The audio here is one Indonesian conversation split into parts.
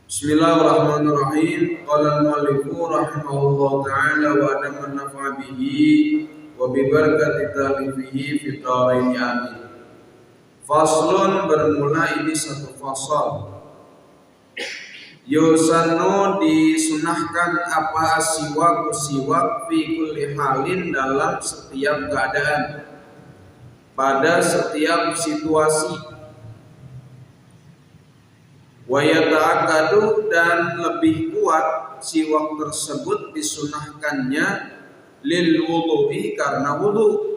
Bismillahirrahmanirrahim. Qala al-mu'allifu rahimahullah ta'ala wa adaman nafa'a bihi wa bi barakati talifihi fi dharain amin. Faslun, bermula ini satu fasal. Yusanu, disunahkan apa siwak fi kulli halin, dalam setiap keadaan, pada setiap situasi. Wa yata'akkadu, dan lebih kuat siwak tersebut disunahkannya lil wudu'i, karena wudu,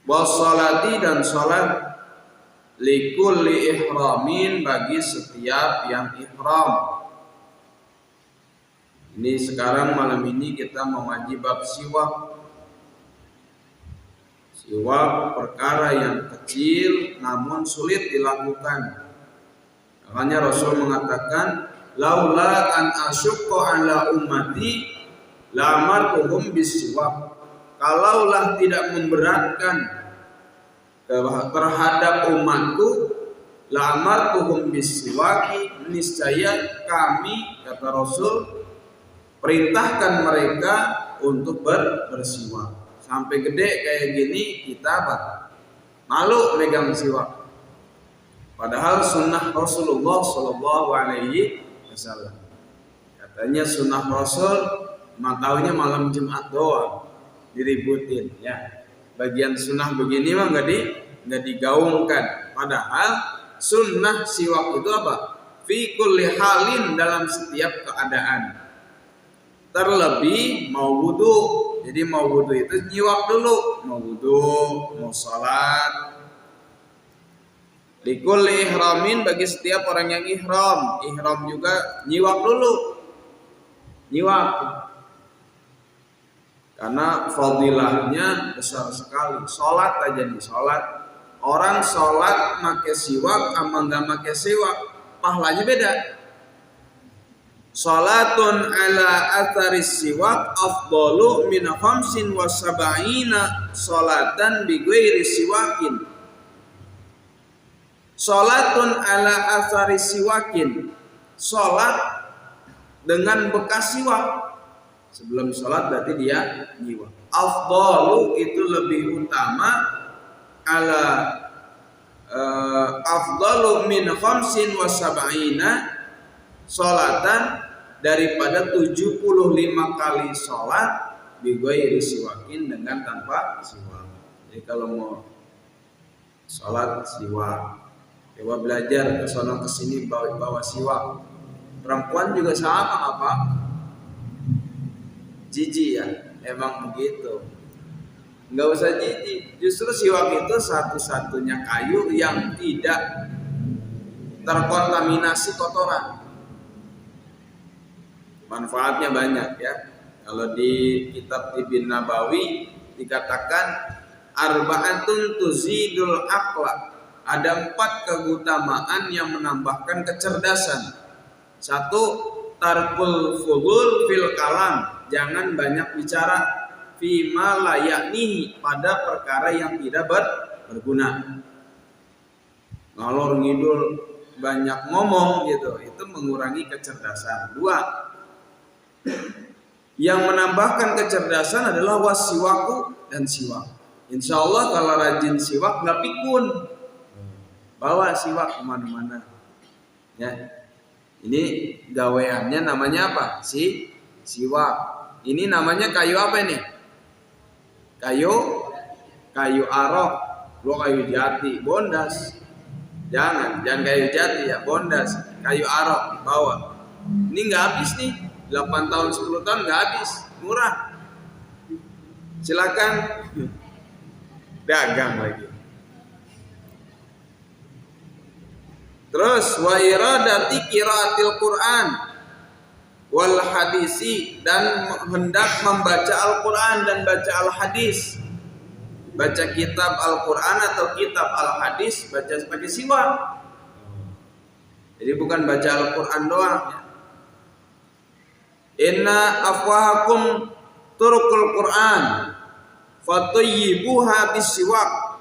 wassalati, dan salat, likulli ihramin, bagi setiap yang ihram. Ini sekarang malam ini kita mengaji bab siwak. Siwak perkara yang kecil namun sulit dilakukan. Makanya Rasul mengatakan, laula an asyqa ala ummati la amartuhum bisiwak. Kalaulah tidak memberatkan terhadap umatku, la amartuhum bisiwaki, niscaya kami, kata Rasul, perintahkan mereka untuk bersiwak. Sampai gede kayak gini kita malu megang siwak. Padahal sunnah Rasulullah Sallallahu Alaihi Wasallam. Katanya sunnah Rasul, mataunya malam Jumat doang diributin, ya. Bagian sunnah begini mah nggak digaungkan. Padahal sunnah siwak itu apa? Fi kulli halin, dalam setiap keadaan. Terlebih mau wudu. Jadi mau wudu itu nyiwak dulu. Mau wudu, mau salat. Likulli ihramin, bagi setiap orang yang ihram. Ihram juga nyiwak dulu. Nyiwak. Karena fadilahnya besar sekali. Salat aja nih, salat. Orang salat make siwak sama enggak make siwak, pahalanya beda. Salatun ala atharis siwak afdalu min 75 salatan bi ghairi siwakin. Salatun ala athari siwakin, salat dengan bekas siwak. Sebelum salat berarti dia nyiwak. Afdalu, itu lebih utama, ala afdalu min 75 salatan, daripada 75 kali salat bi ghairi siwakin, dengan tanpa siwak. Jadi kalau mau salat siwak, coba belajar ke sono kesini bawa siwak. Perempuan juga sama apa? Jijik ya, emang begitu. Nggak usah jijik. Justru siwak itu satu-satunya kayu yang tidak terkontaminasi kotoran. Manfaatnya banyak ya. Kalau di kitab Ibn Nabawi dikatakan arba'atun tuzidul aqla. Ada 4 keutamaan yang menambahkan kecerdasan. 1, tarkul fudul fil kalam, jangan banyak bicara, fima la yaknihi, pada perkara yang tidak berguna. Ngalor ngidul, banyak ngomong gitu, itu mengurangi kecerdasan. 2, yang menambahkan kecerdasan adalah wasiwaku, dan siwak. Insya Allah kalau rajin siwak nggak pikun. Bawa siwak kemana-mana, ya. Ini gaweannya namanya apa? Siwak. Ini namanya kayu apa ini? Kayu arok. Lo kayu jati, bondas. Jangan kayu jati ya, bondas. Kayu arok bawa. Ini nggak habis nih. 8 tahun 10 tahun nggak habis, murah. Silakan dagang lagi. Terus wa iradati qiraatil Quran wal hadisi, dan hendak membaca Al-Quran dan baca Al-Hadis. Baca kitab Al-Quran atau kitab Al-Hadis, baca pakai siwak. Jadi bukan baca Al-Quran doang. Inna afwahakum turukul Quran fatayyibuha bisiwak.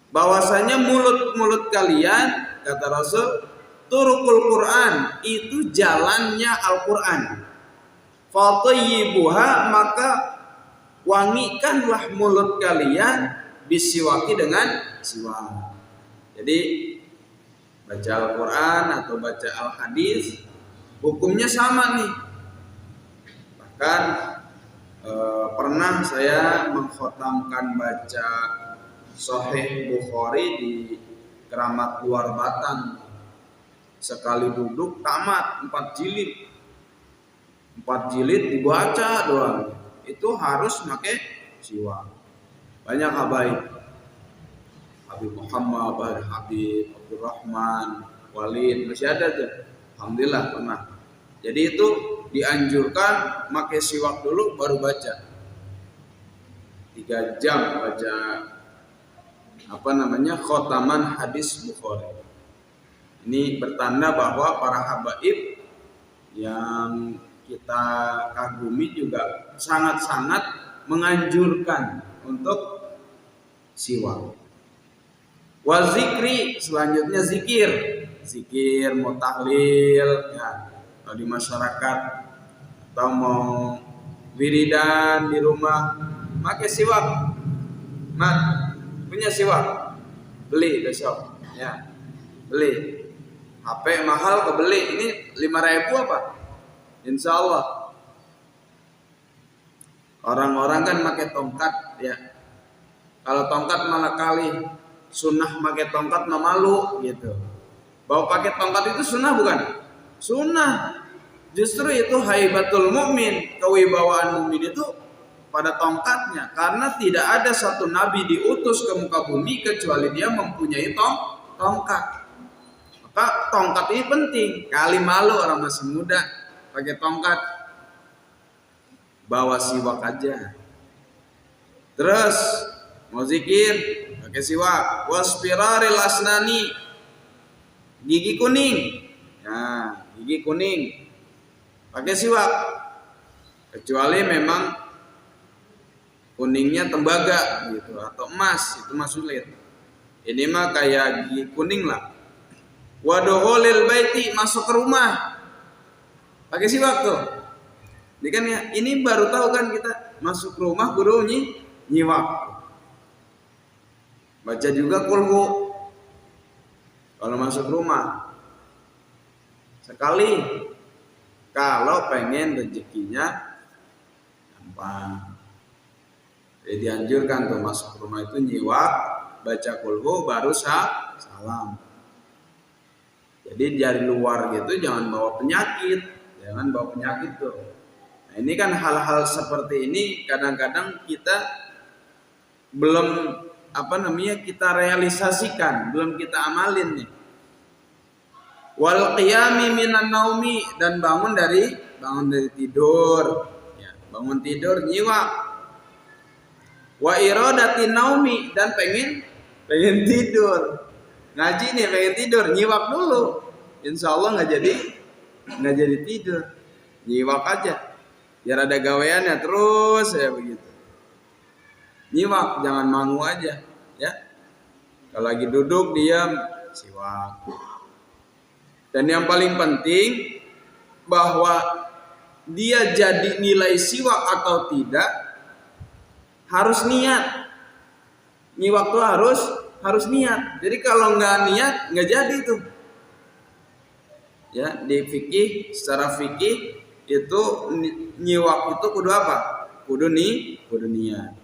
Bahwasanya mulut-mulut kalian, kata Rasul, turukul Quran, itu jalannya Al-Quran. Fatayyibuha, maka wangikanlah mulut kalian bisiwaki dengan siwak. Jadi baca Al-Quran atau baca Al-Hadis hukumnya sama nih. Bahkan pernah saya mengkhatamkan baca Sahih Bukhari di Keramat Luar Batang. Sekali duduk tamat 4 jilid. 4 jilid dibaca doang. Itu harus pakai siwak. Banyak habaib. Habib Muhammad, Habib Abdurrahman, Walid, masih ada tuh. Alhamdulillah pernah. Jadi itu dianjurkan pakai siwak dulu baru baca. 3 jam baca khotaman hadis Bukhari. Ini bertanda bahwa para habaib yang kita kagumi juga sangat-sangat menganjurkan untuk siwak. Wa zikri, selanjutnya zikir mau tahlil ya, kalau di masyarakat atau mau wiridan di rumah pakai siwak. Mat, punya siwak? Beli besok ya. Beli. HP mahal kebeli, ini 5.000 apa? Insya Allah. Orang-orang kan pakai tongkat ya. Kalau tongkat malah kali sunnah pakai tongkat mah malu gitu. Bahwa pakai tongkat itu sunnah bukan? Sunnah. Justru itu haibatul mukmin, kewibawaan mukmin itu pada tongkatnya. Karena tidak ada satu nabi diutus ke muka bumi kecuali dia mempunyai tongkat. Maka tongkat ini penting. Kali malu orang masih muda pakai tongkat. Bawa siwak aja. Terus mau zikir pakai siwak. Waspiraril asnani, gigi kuning. Nah, gigi kuning pakai siwak. Kecuali memang kuningnya tembaga gitu atau emas, itu mah sulit. Ini mah kayak gigi kuning lah. Waduhulil baiti, masuk ke rumah pakai siwak tuh. Ini kan ya, ini baru tahu kan kita masuk rumah kudu nyiwak. Baca juga kulhu kalau masuk rumah. Sekali kalau pengen rezekinya gampang. Jadi dianjurkan tuh masuk rumah itu nyiwak, baca kulhu baru salam. Jadi dari luar gitu jangan bawa penyakit, tuh. Nah, ini kan hal-hal seperti ini kadang-kadang kita belum kita realisasikan, belum kita amalin nih. Wal qiyami minan naumi, dan bangun dari tidur. Ya, bangun tidur nyiwak. Wa iradati naumi, dan pengen tidur. Ngaji nih pengen tidur, nyiwak dulu. Insya Allah nggak jadi tidur. Nyiwak aja. Biar ada gaweannya terus ya begitu. Nyiwak, jangan mangu aja, ya. Kalau lagi duduk diam, siwak. Dan yang paling penting bahwa dia jadi nilai siwak atau tidak harus niat. Nyiwak tuh harus niat. Jadi kalau nggak niat nggak jadi tuh. Ya, di fikih, secara fikih itu nyiwak itu kudu apa? Kudu niat.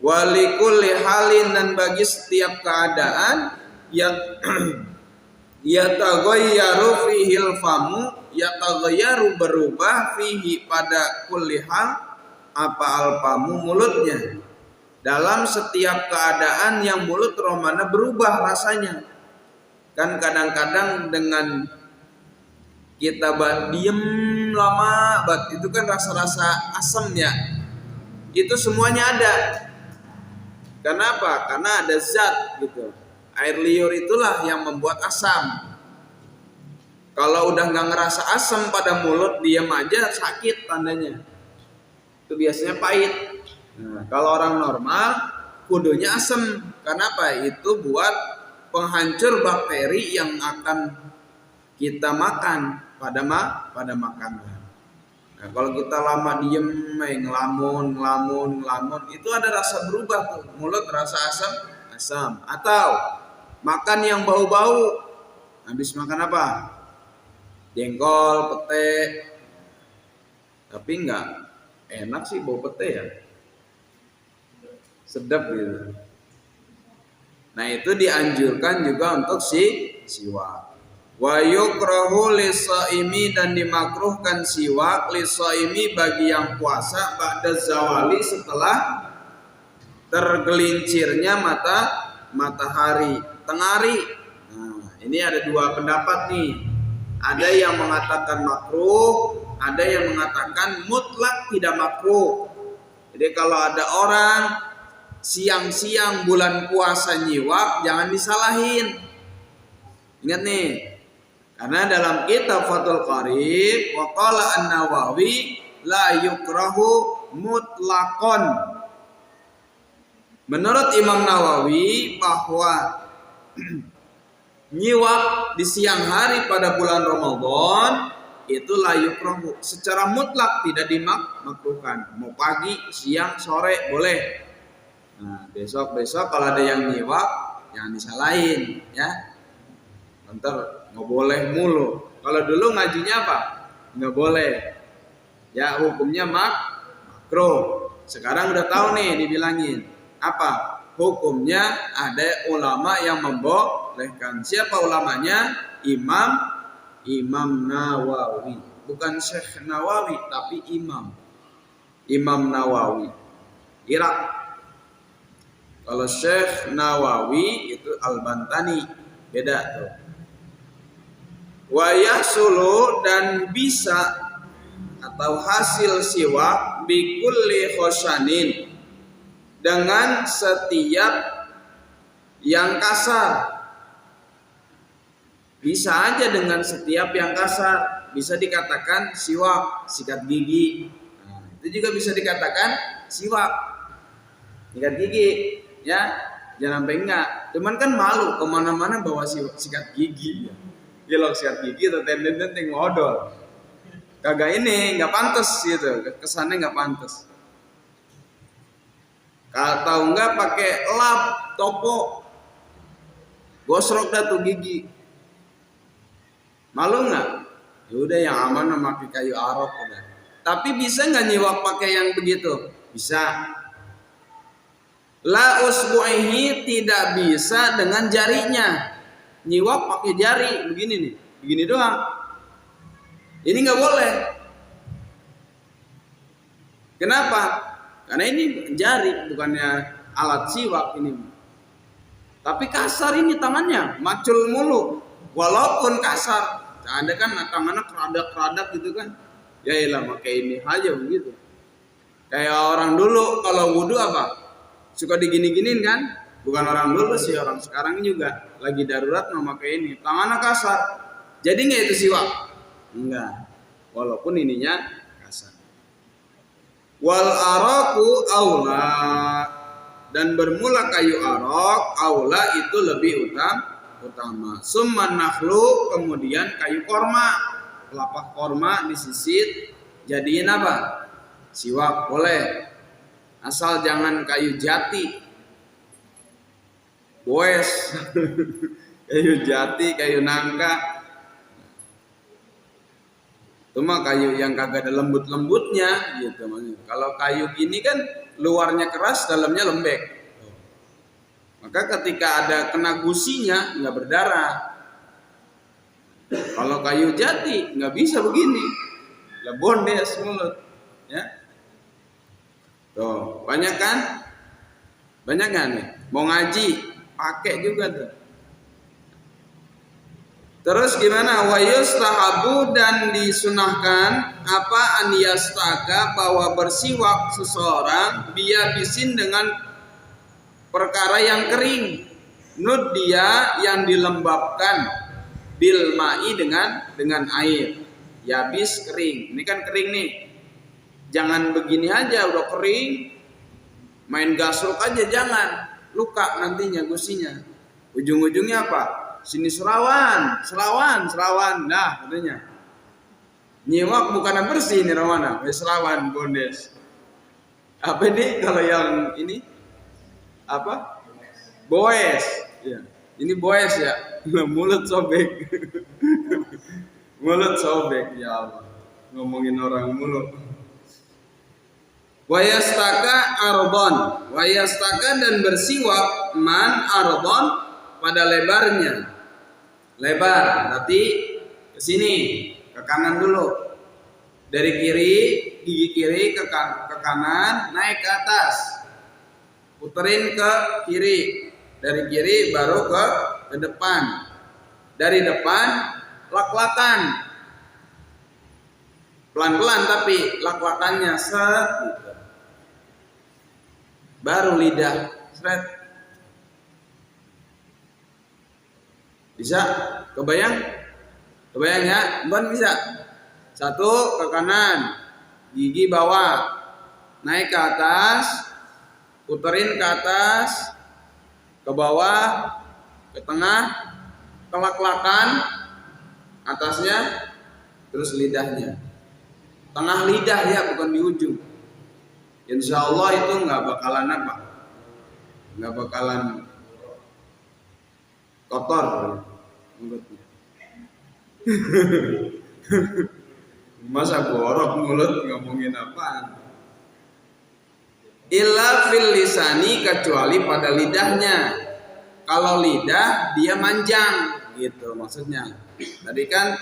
Walikulli halin, dan bagi setiap keadaan yang yataghayyaru fihil famu, yataghayyaru berubah fihi pada kulli hal apa alfamu mulutnya. Dalam setiap keadaan yang mulut rohmana berubah rasanya. Kan kadang-kadang dengan kita diem lama itu kan rasa-rasa asam ya. Itu semuanya ada. Kenapa? Karena ada zat gitu. Air liur itulah yang membuat asam. Kalau udah nggak ngerasa asam pada mulut, diam aja sakit tandanya. Itu biasanya pahit. Nah, kalau orang normal kudunya asam. Kenapa? Itu buat penghancur bakteri yang akan kita makan pada makanan. Nah, kalau kita lama diem, ngelamun, itu ada rasa berubah tuh, mulut rasa asam. Atau makan yang bau-bau, habis makan apa? Jengkol, pete, tapi enggak enak sih bau pete ya, sedap gitu. Nah itu dianjurkan juga untuk siwak. Wa yukrahu lisaimi, dan dimakruhkan siwak lisaimi bagi yang puasa ba'da zawali, setelah tergelincirnya matahari tengah hari. Nah, ini ada dua pendapat nih. Ada yang mengatakan makruh, ada yang mengatakan mutlak tidak makruh. Jadi kalau ada orang siang-siang bulan puasa nyiwak, jangan disalahin. Ingat nih, karena dalam kitab Fathul Qarib waqala An-Nawawi la yukrahu mutlaqon. Menurut Imam Nawawi bahwa nyiwak di siang hari pada bulan Ramadan itu la yukrahu, secara mutlak tidak dimakruhkan. Mau pagi, siang, sore boleh. Nah, besok kalau ada yang nyiwak jangan disalahin ya. Ntar nggak boleh mulu. Kalau dulu ngajinya apa? Nggak boleh. Ya hukumnya makruh. Sekarang udah tahu nih dibilangin. Apa? Hukumnya ada ulama yang membolehkan. Siapa ulamanya? Imam Nawawi. Bukan Syekh Nawawi tapi Imam Nawawi. Irak. Kalau Syekh Nawawi itu Al-Bantani. Beda tuh. Wa yahsulu, dan bisa atau hasil siwak bikulli khosyanin, dengan setiap yang kasar. Bisa aja dengan setiap yang kasar, bisa dikatakan siwak, sikat gigi. Nah, itu juga bisa dikatakan siwak, sikat gigi, ya. Jangan sampai enggak. Cuman kan malu kemana-mana bawa sikat gigi. Ya lo sikat gigi atau tenden-tenden ngodol. Kagak ini, nggak pantas gitu. Kesannya nggak pantas. Kalau enggak pakai lap, topo, gosrok dah tuh gigi. Malu nggak? Ya udah yang aman pakai kayu arok udah. Tapi bisa nggak nyiwak pakai yang begitu? Bisa. La usbu'ihi, tidak bisa dengan jarinya. Nyiwak pakai jari begini nih, begini doang. Ini nggak boleh. Kenapa? Karena ini jari, bukannya alat siwak ini. Tapi kasar ini tangannya, macul mulu. Walaupun kasar, ada kan tangannya keradak-keradak gitu kan. Ya iyalah pakai ini aja begitu. Kayak orang dulu kalau wudu apa? Suka digini-giniin kan? Bukan orang dulu sih, orang sekarang juga lagi darurat mau pakai ini. Tangannya kasar. Jadi nggak itu siwak? Enggak. Walaupun ininya kasar. Wal araku aula, dan bermula kayu arok aula itu lebih utama. Summan nakhlu, kemudian kayu korma, kelapa korma disisit jadiin apa? Siwak boleh. Asal jangan kayu jati. Boes. Kayu jati, kayu nangka. Itu mah kayu yang kagak ada lembut-lembutnya gitu. Kalau kayu gini kan luarnya keras, dalamnya lembek. Maka ketika ada kena gusinya nggak berdarah. Kalau kayu jati nggak bisa begini, lah bondes mulut, ya. Tuh banyak kan? Banyak kan nih? Mau ngaji pakai juga tuh. Terus gimana? Wa yustahabu, dan disunahkan apa an yastaka, bahwa bersiwak seseorang biabisin dengan perkara yang kering, nudia yang dilembabkan, bil ma'i dengan air. Yabis kering. Ini kan kering nih. Jangan begini aja udah kering. Main gasruk aja jangan. Luka nantinya gusinya. Ujung-ujungnya apa? Sini Serawan. Nah, katanya. Nyiwak bukan bersih ini Rawana, Serawan Bondes. Apa ini kalau yang ini? Apa? Boes. Ya. Ini boes ya. Mulut sobek. Mulut sobek ya Allah. Ngomongin orang mulut. Wayastaka dan bersiwak man arbon pada lebarnya. Lebar, berarti ke sini, ke kanan dulu. Dari kiri, gigi kiri ke kanan, naik ke atas. Puterin ke kiri. Dari kiri baru ke depan. Dari depan lak-lakan. Pelan-pelan tapi lak-lakannya set gitu. Baru lidah seret. Bisa? Kebayang? Kebayang ya? Mbak bisa? Satu ke kanan, gigi bawah, naik ke atas, puterin ke atas, ke bawah, ke tengah, ke lak-lakan, atasnya, terus lidahnya. Tengah lidah ya, bukan di ujung. Insya Allah itu nggak bakalan apa? Nggak bakalan kotor mulutnya. Masa borok mulut ngomongin apaan? Illa fil lisani, kecuali pada lidahnya. Kalau lidah dia manjang gitu maksudnya. Tadi kan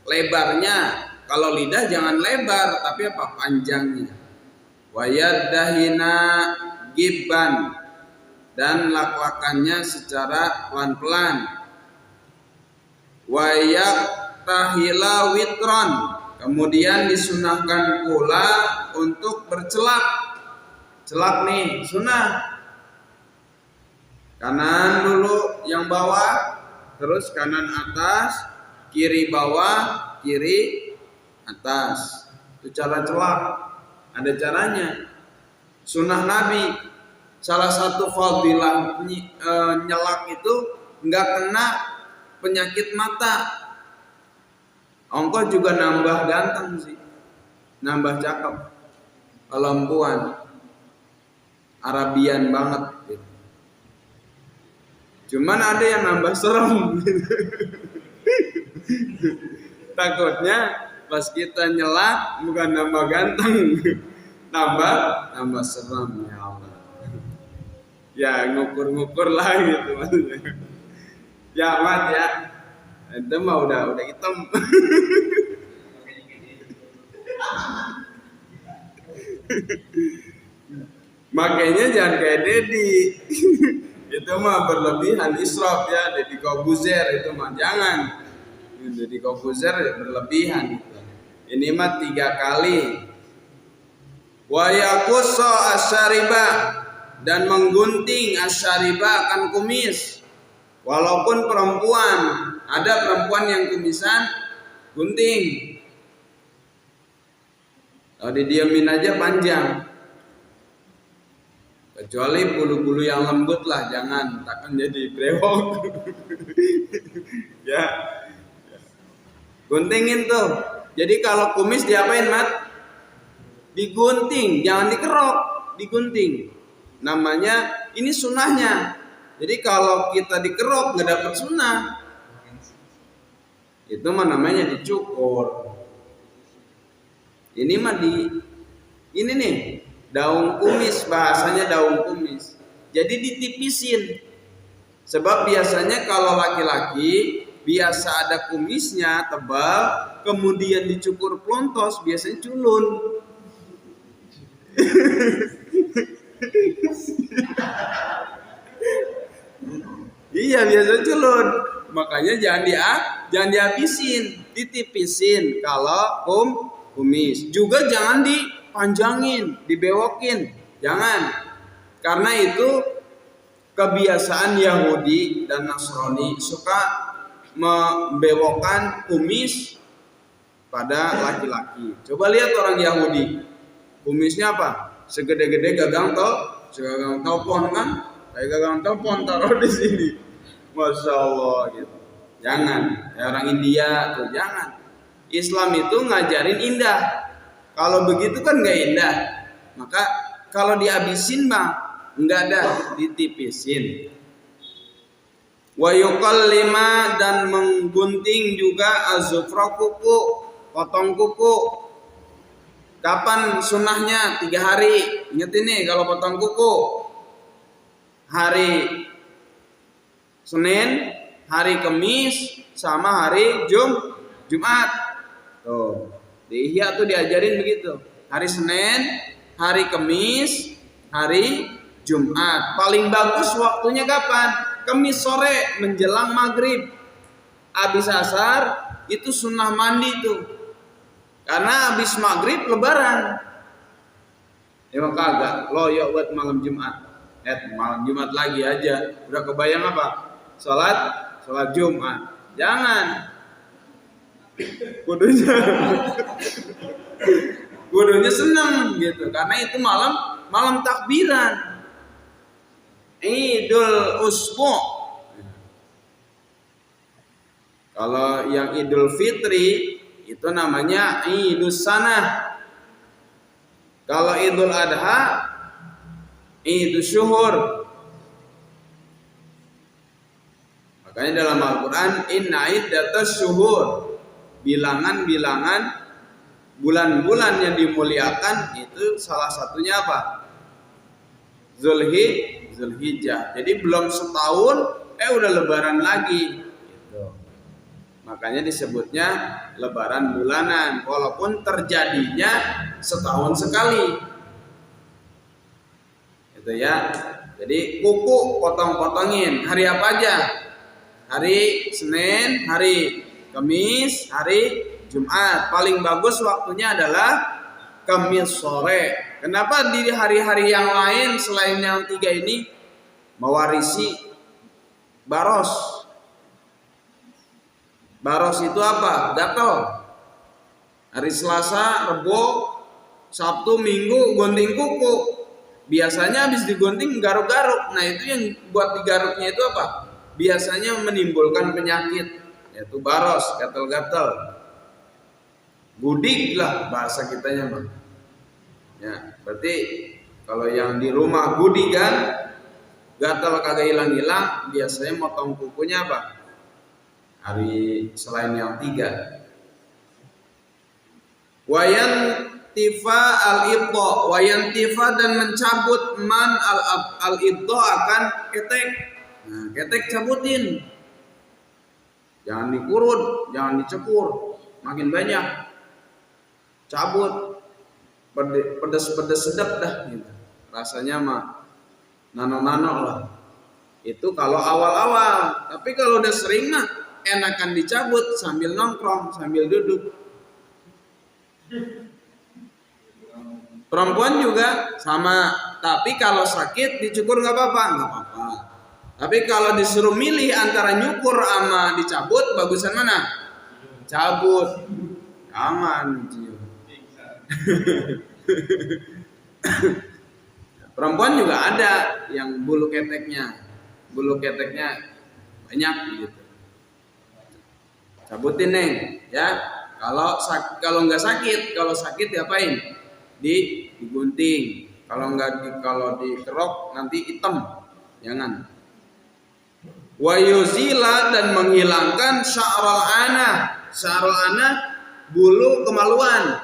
lebarnya. Kalau lidah jangan lebar tapi apa? Panjangnya. Wayaddahina gibban, dan lak-lakannya secara pelan-pelan. Wayaktahila witron, kemudian disunahkan pula untuk bercelak. Celak nih sunnah. Kanan dulu yang bawah, terus kanan atas, kiri bawah, kiri atas. Itu cara celak. Ada caranya. Sunnah Nabi, salah satu fadilah nyelak itu nggak kena penyakit mata. Ongkoh juga nambah ganteng sih, nambah cakep, kelembuan, Arabian banget. Gitu. Cuman ada yang nambah serem. Takutnya pas kita nyelak bukan nambah ganteng, nambah serem ya Allah. Ya ngukur-ngukur lah gitu maksudnya. Ya mat ya, itu mah udah hitam. Makanya jangan kayak Dedi. Itu mah berlebihan, israf ya. Deddy Kobuzer itu mah jangan. Deddy Kobuzer berlebihan gitu. Ini mah 3 kali. Wa yaqussa asyariba, dan menggunting asyariba akan kumis. Walaupun perempuan, ada perempuan yang kumisan gunting. Kalau didiamin aja panjang. Kecuali bulu-bulu yang lembut lah, jangan, takkan jadi brewok. Ya. Guntingin tuh. Jadi kalau kumis diapain, Mat? Digunting, jangan dikerok, digunting. Namanya ini sunnahnya. Jadi kalau kita dikerok nggak dapat sunnah. Itu mah namanya dicukur. Ini mah ini nih daun kumis, bahasanya daun kumis. Jadi ditipisin. Sebab biasanya kalau laki-laki biasa ada kumisnya tebal, kemudian dicukur plontos, biasanya culun. Iya, biasa culun. Makanya jangan dihabisin, ditipisin kalau kumis. Juga jangan dipanjangin, dibewokin. Jangan. Karena itu kebiasaan Yahudi dan Nasrani suka membewokkan kumis pada laki-laki. Coba lihat orang Yahudi. Kumisnya apa? Segede-gede gagang telepon kan? Kayak gagang telepon taruh di sini. Masya Allah gitu. Jangan, ya orang India tuh jangan. Islam itu ngajarin indah. Kalau begitu kan nggak indah. Maka kalau dihabisin mah nggak ada, ditipisin. Wa yuqallima, dan menggunting juga azufra kuku, potong kuku. Kapan sunnahnya? 3 hari. Ingat ini kalau potong kuku. Hari Senin, hari Kamis, sama hari Jumat. Tuh, di Ihya tuh diajarin begitu. Hari Senin, hari Kamis, hari Jumat. Paling bagus waktunya kapan? Kamis sore menjelang maghrib. Habis asar itu sunnah mandi tuh. Karena habis maghrib lebaran. Emang kagak loyo buat malam Jumat. Malam Jumat lagi aja. Udah kebayang apa? Sholat Jumat. Jangan. Kudunya seneng gitu. Karena itu malam takbiran. Idul Usbu. Kalau yang Idul Fitri itu namanya Idus Sanah. Kalau Idul Adha Idus Syuhur. Makanya dalam Al-Quran inna iddatas syuhur, bilangan-bilangan bulan-bulan yang dimuliakan itu salah satunya apa? Zulhijjah. Jadi belum setahun udah lebaran lagi gitu. Makanya disebutnya lebaran bulanan walaupun terjadinya setahun sekali. Itu ya. Jadi kuku potong-potongin hari apa aja? Hari Senin, hari Kamis, hari Jumat. Paling bagus waktunya adalah Kamis sore. Kenapa di hari-hari yang lain selain yang 3 ini mewarisi baros? Baros itu apa? Gatel. Hari Selasa, Rebo, Sabtu, Minggu gunting kuku. Biasanya habis digunting garuk-garuk. Nah itu yang buat digaruknya itu apa? Biasanya menimbulkan penyakit, yaitu baros, gatel-gatel. Gudik lah bahasa kitanya mah. Ya, berarti kalau yang di rumah gudik kan, gatel kagak hilang-hilang, biasanya motong kukunya apa? Hari selain yang 3. Wayan tifa al-idda, wayan tifa, dan mencabut man al-idda akan ketek. Nah, ketek cabutin. Jangan dikurut, jangan dicekur. Makin banyak. Cabut. Pedes-pedes sedap dah gitu. Rasanya mah nano-nano lah. Itu kalau awal-awal. Tapi kalau udah sering mah enakan dicabut sambil nongkrong, sambil duduk. Perempuan juga sama. Tapi kalau sakit dicukur nggak apa-apa, nggak apa-apa. Tapi kalau disuruh milih antara nyukur sama dicabut, bagusan mana? Cabut. Aman. Perempuan juga ada yang bulu keteknya banyak gitu. Cabutin neng, ya. Kalau nggak sakit, kalau sakit diapain? Digunting. Kalau dikerok nanti hitam. Jangan. Wa yuzila, dan menghilangkan sya'ral ana. Sya'ral ana bulu kemaluan.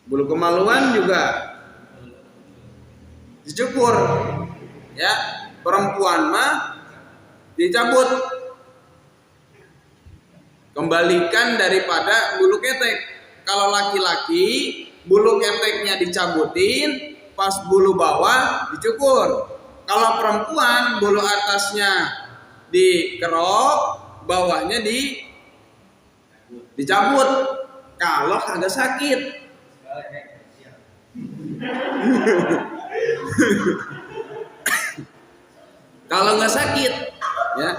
Bulu kemaluan juga dicukur. Ya, perempuan mah dicabut. Kembalikan daripada bulu ketek. Kalau laki-laki bulu keteknya dicabutin, pas bulu bawah dicukur. Kalau perempuan bulu atasnya dikerok, bawahnya dicabut. Kalau agak sakit. Kalau nggak sakit, ya.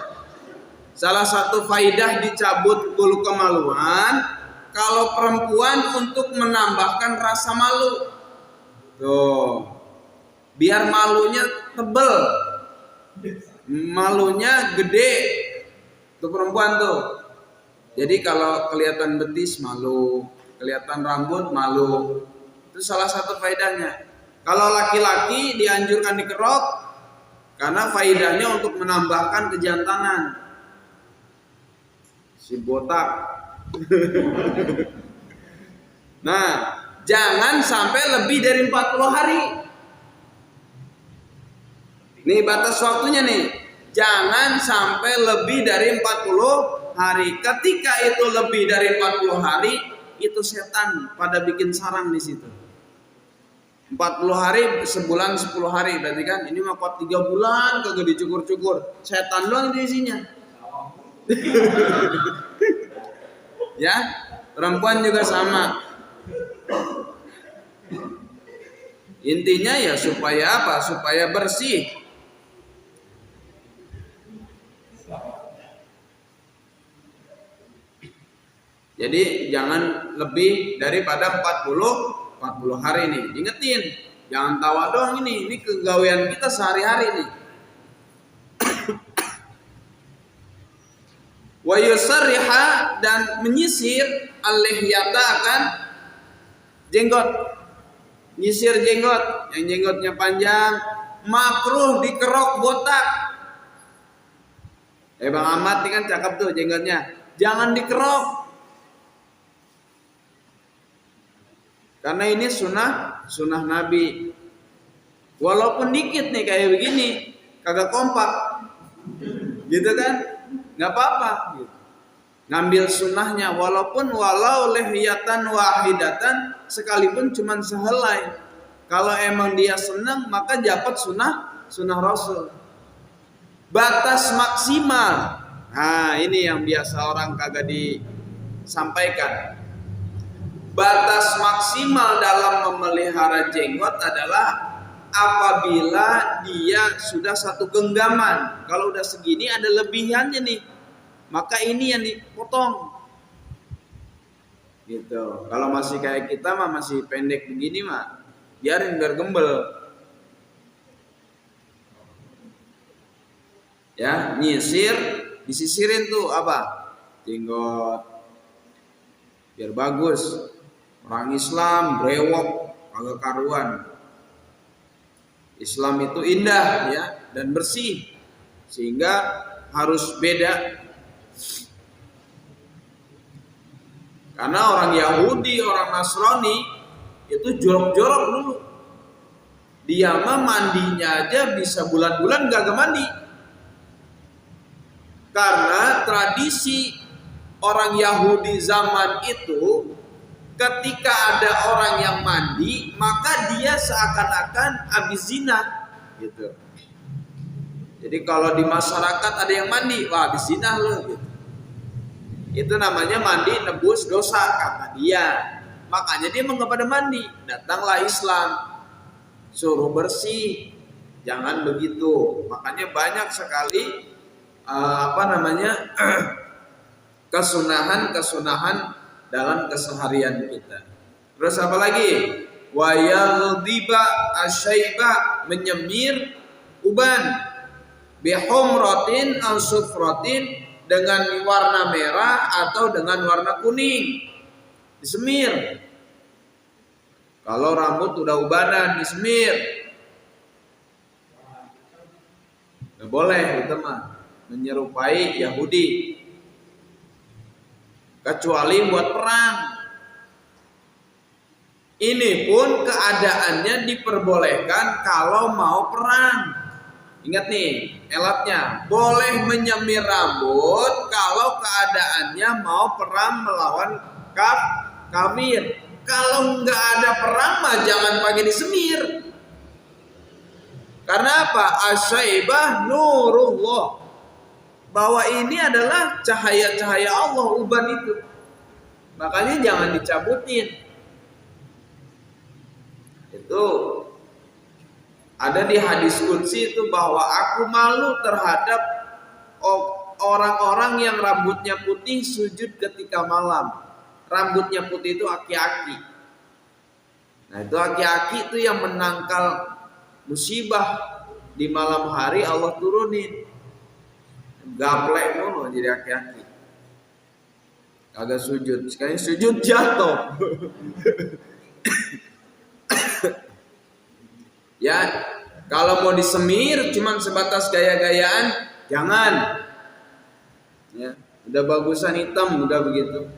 Salah satu faidah dicabut bulu kemaluan, kalau perempuan untuk menambahkan rasa malu. Tuh. Biar malunya tebel. Malunya gede. Tuh perempuan tuh. Jadi kalau kelihatan betis malu, kelihatan rambut malu. Itu salah satu faedahnya. Kalau laki-laki dianjurkan dikerok karena faedahnya untuk menambahkan kejantanan. Si botak. Nah, jangan sampai lebih dari 40 hari. Nih batas waktunya nih. Jangan sampai lebih dari 40 hari. Ketika itu lebih dari 40 hari, itu setan pada bikin sarang di situ. 40 hari sebulan 10 hari berarti kan ini mah 3 bulan kagak dicukur-cukur. Setan doang itu isinya. Ya, perempuan juga sama. Intinya ya supaya apa? Supaya bersih. Jadi jangan lebih daripada 40 hari nih. Ingetin, jangan tawa doang ini kegawean kita sehari-hari nih. Wa yusarriha dan menyisir al-lihyata akan jenggot. Nyisir jenggot, yang jenggotnya panjang, makruh dikerok botak. Bang Ahmad ini kan cakep tuh jenggotnya. Jangan dikerok. Karena ini sunnah Nabi. Walaupun dikit nih kayak begini, kagak kompak, gitu kan? Nggak apa-apa. Gitu. Ngambil sunnahnya, walau lehiyatan wahidatan, sekalipun cuman sehelai. Kalau emang dia senang, maka dapat sunnah Rasul. Batas maksimal. Nah ini yang biasa orang kagak disampaikan. Batas maksimal dalam memelihara jenggot adalah apabila dia sudah satu genggaman. Kalau udah segini ada lebihannya nih, maka ini yang dipotong. Gitu. Kalau masih kayak kita mah masih pendek begini mah, biarin biar gembel. Ya, nyisir, disisirin tuh apa? Jenggot. Biar bagus. Orang Islam brewok kagak karuan. Islam itu indah ya dan bersih sehingga harus beda. Karena orang Yahudi, orang Nasrani itu jorok-jorok dulu. Dia mah mandinya aja bisa bulan-bulan gak mandi. Karena tradisi orang Yahudi zaman itu ketika ada orang yang mandi, maka dia seakan-akan habis zina, gitu. Jadi kalau di masyarakat ada yang mandi, wah habis zina loh, gitu. Itu namanya mandi nebus dosa kata dia. Makanya dia mau pada mandi. Datanglah Islam, suruh bersih, jangan begitu. Makanya banyak sekali kesunahan dalam keseharian kita. Terus apa lagi? Wa yaghdhiba asyaiba, menyemir uban, bihumratin aw sufratin, dengan warna merah atau dengan warna kuning. Disemir. Kalau rambut udah ubanan disemir. Nggak boleh itu mah menyerupai Yahudi. Kecuali buat perang. Ini pun keadaannya diperbolehkan kalau mau perang. Ingat nih, elatnya boleh menyemir rambut kalau keadaannya mau perang melawan kafir. Kalau nggak ada perang mah jangan pakai disemir. Karena apa? Asyaibah nurullah. Bahwa ini adalah cahaya-cahaya Allah, uban itu. Makanya jangan dicabutin. Itu ada di hadis qudsi itu bahwa aku malu terhadap orang-orang yang rambutnya putih sujud ketika malam. Rambutnya putih itu aki-aki. Nah itu aki-aki itu yang menangkal musibah. di malam hari Allah turunin. Gaplek ngono jadi aki-aki. Kagak sujud, sekali sujud jatuh. Ya, kalau mau disemir cuman sebatas gaya-gayaan, jangan. Ya, udah bagusan hitam, udah begitu.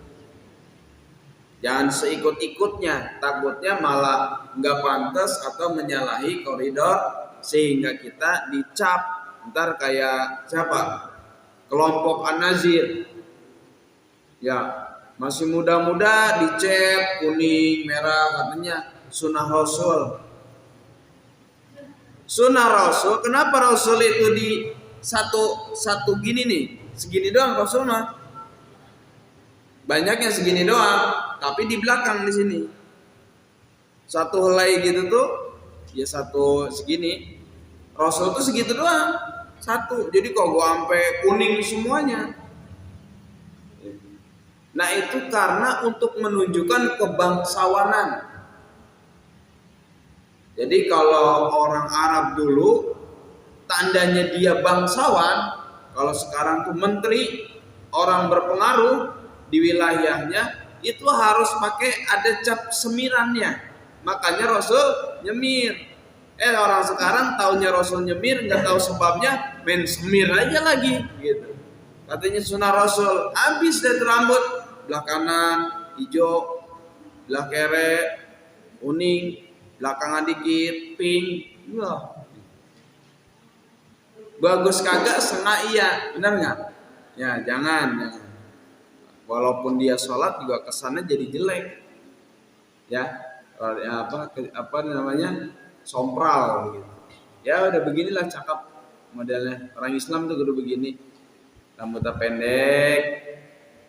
Jangan seikut-ikutnya, takutnya malah nggak pantas atau menyalahi koridor sehingga kita dicap. Ntar kayak siapa? Kelompok An-Nazir. Ya, masih muda-muda dicap kuning, merah, katanya sunnah Rasul. Sunnah Rasul, kenapa Rasul itu di satu gini nih, segini doang Rasul mah. Banyaknya segini doang, tapi di belakang di sini. Satu helai gitu tuh, ya satu segini. Rasul tuh segitu doang, satu. Jadi kok gua sampai kuning semuanya. Nah itu karena untuk menunjukkan kebangsawanan. Jadi kalau orang Arab dulu tandanya dia bangsawan, kalau sekarang tuh menteri, orang berpengaruh di wilayahnya itu harus pakai ada cap semirannya. Makanya Rasul nyemir. Orang sekarang taunya Rasul nyemir, nggak tahu sebabnya, main semir aja lagi gitu. Katanya sunnah Rasul, habis dari rambut belah kanan hijau, belah kere kuning, belakangan dikit pink. Wah. Bagus kagak setengah iya, benar nggak? Ya jangan. Walaupun dia sholat juga kesannya jadi jelek, ya apa namanya sompral gitu. Ya udah beginilah cakep modelnya orang Islam tuh kudu begini, rambutnya pendek,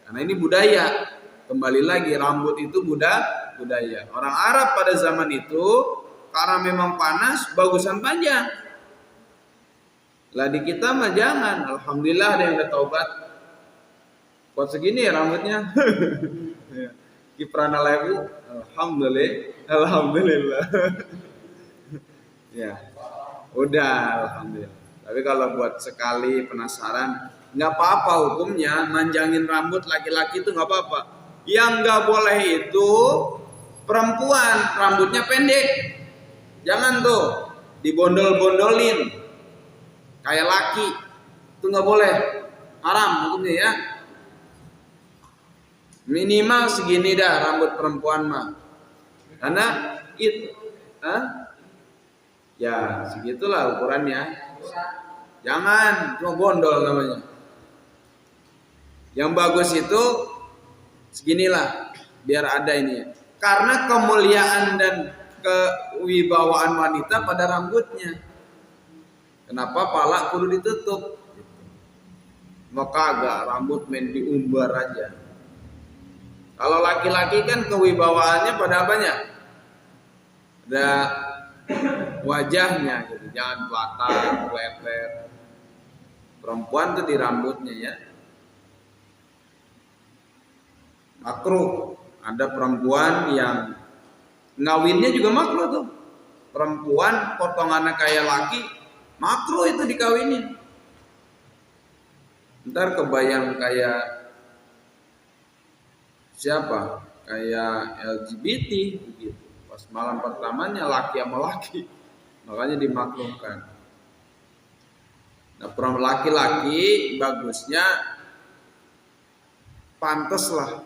karena ini budaya. Kembali lagi rambut itu budaya. Orang Arab pada zaman itu karena memang panas bagusan panjang. Lah di kita mah jangan. Alhamdulillah ada yang udah taubat. Kuat segini ya rambutnya. Kiprana lewu. Alhamdulillah. Ya. Udah alhamdulillah. Tapi kalau buat sekali penasaran, nggak apa-apa hukumnya manjangin rambut laki-laki itu nggak apa-apa. Yang nggak boleh itu perempuan rambutnya pendek. Jangan tuh dibondol-bondolin kayak laki. Itu nggak boleh. Haram hukumnya ya. Minimal segini dah rambut perempuan mah. Karena itu ya segitulah ukurannya. Jangan cuma bondol namanya. Yang bagus itu seginilah biar ada ini ya. Karena kemuliaan dan kewibawaan wanita pada rambutnya. Kenapa pala kudu ditutup? Maka agak rambut main diumbar aja. Kalau laki-laki kan kewibawaannya pada apanya? Ada wajahnya gitu, jangan pelataran, leper. Perempuan tuh di rambutnya ya. Makruh. Ada perempuan yang ngawinnya juga makruh tuh. Perempuan potongannya kayak laki, makruh itu dikawinin. Ntar kebayang kayak siapa? Kayak LGBT begitu. Pas malam pertamanya laki sama laki. Makanya dimakruhkan. Nah, perempuan laki-laki bagusnya pantes lah.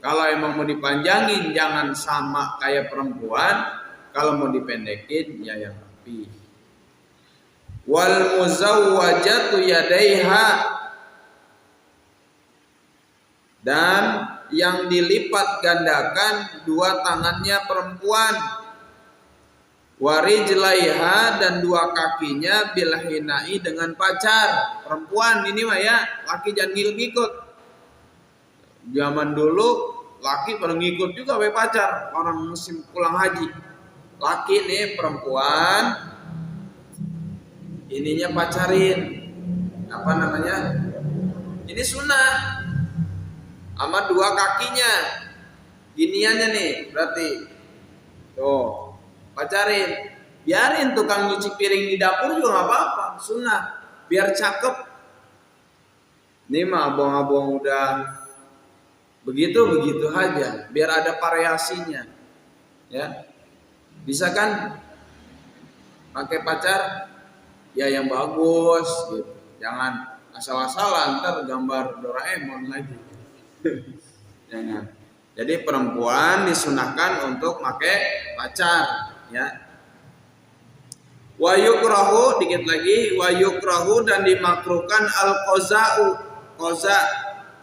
Kalau emang mau dipanjangin jangan sama kayak perempuan. Kalau mau dipendekin ya yang rapi. Wal muzawwajatu yadaiha, dan yang dilipat gandakan dua tangannya perempuan, warijlaiha, dan dua kakinya bilhinai dengan pacar. Perempuan ini mah ya, laki jangan ngikut. Zaman dulu laki pada ngikut juga we pacar orang musim pulang haji. Laki nih perempuan ininya pacarin, apa namanya? Ini sunnah. Sama dua kakinya giniannya nih berarti tuh pacarin. Biarin tukang nyuci piring di dapur juga nggak apa-apa, sunnah. Biar cakep. Ini mah abang-abang udah begitu aja, biar ada variasinya. Ya, bisa kan pakai pacar ya yang bagus gitu. Jangan asal-asalan ntar gambar Doraemon lagi. Jangan. Jadi perempuan disunahkan untuk pakai pacar, ya. Wa yukrahu, dikit lagi, wa yukrahu, dan dimakruhkan al-qaza'u. Qaza.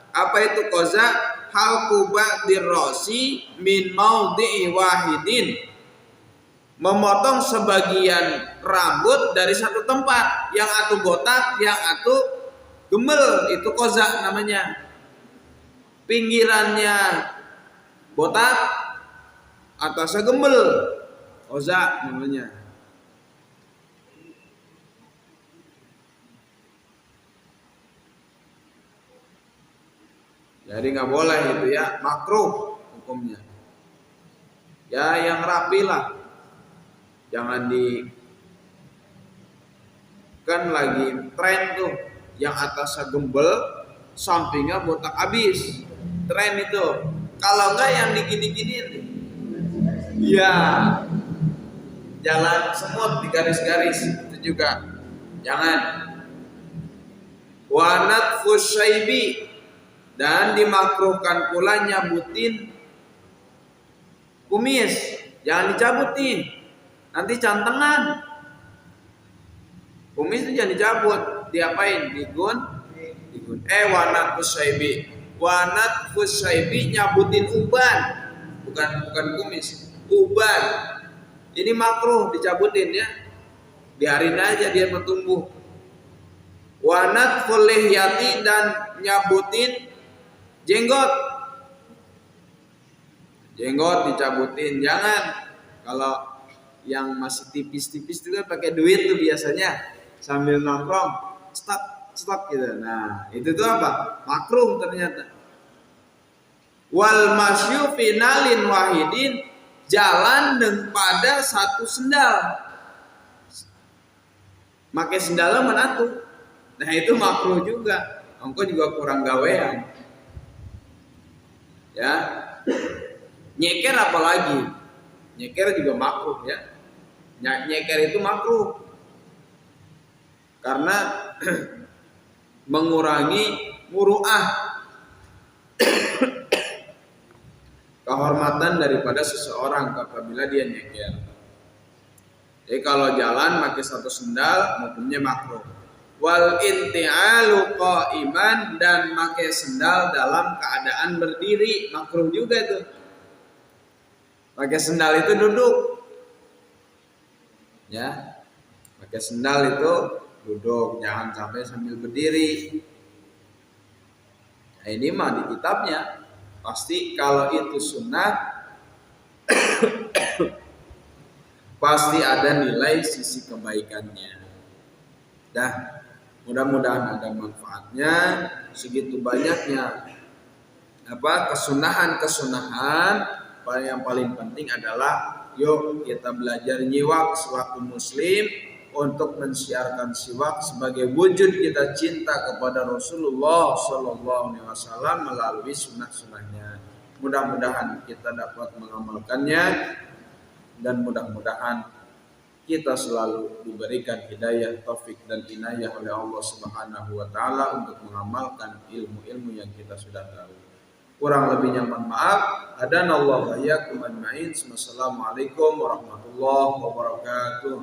Apa itu qaza? Halqu ba'dir rasi min maudhi'i wahidin. Memotong sebagian rambut dari satu tempat, yang atu botak, yang atu gemel, itu qaza namanya. Pinggirannya botak, atasnya gembel, qaza namanya. Jadi nggak boleh itu ya, makruh hukumnya. Ya yang rapi lah, jangan di, kan lagi tren tuh, yang atasnya gembel, sampingnya botak abis, tren itu. Kalau enggak yang digini-giniin, ya jalan semut di garis-garis itu juga jangan. Wanat fusyaibi, dan dimakruhkan pula nyabutin kumis, jangan dicabutin, nanti cantengan. Kumis itu jangan dicabut, diapain? Digun. Wanat fusyaibi nyabutin uban, bukan kumis, uban. Ini makruh dicabutin ya, biarin aja dia bertumbuh. Wanat fulihyati, dan nyabutin jenggot dicabutin, jangan. Kalau yang masih tipis-tipis itu kan pakai duit tuh biasanya sambil nongkrong, stak gitu. Nah, itu tuh apa? Makruh ternyata. Wal masyu finalin wahidin, jalan dan pada satu sendal. Pakai sendalnya menatu. Nah, itu makruh juga. Engkau juga kurang gawean. Ya, nyeker apalagi, nyeker juga makruh ya. Nyeker itu makruh karena mengurangi muru'ah, kehormatan daripada seseorang apabila dia nyeker. Jadi kalau jalan pakai satu sendal, hukumnya makruh. Wal inti'alu qa'iman, dan pakai sendal dalam keadaan berdiri, makruh juga tuh. Pakai sendal itu duduk. Ya. Pakai sendal itu duduk, jangan sampai sambil berdiri. Nah, ini mah di kitabnya pasti kalau itu sunnah pasti ada nilai sisi kebaikannya. Dah. Mudah-mudahan ada manfaatnya. Segitu banyaknya kesunahan yang paling penting adalah yuk kita belajar nyiwak sewaktu muslim, untuk mensiarkan siwak sebagai wujud kita cinta kepada Rasulullah Sallallahu Alaihi Wasallam melalui sunnah-sunnahnya. Mudah-mudahan kita dapat mengamalkannya, dan mudah-mudahan kita selalu diberikan hidayah, taufik, dan inayah oleh Allah Subhanahu wa taala untuk mengamalkan ilmu-ilmu yang kita sudah tahu. Kurang lebihnya mohon maaf. Hadanallahu wa iyyakum ajmain. Wassalamualaikum warahmatullahi wabarakatuh.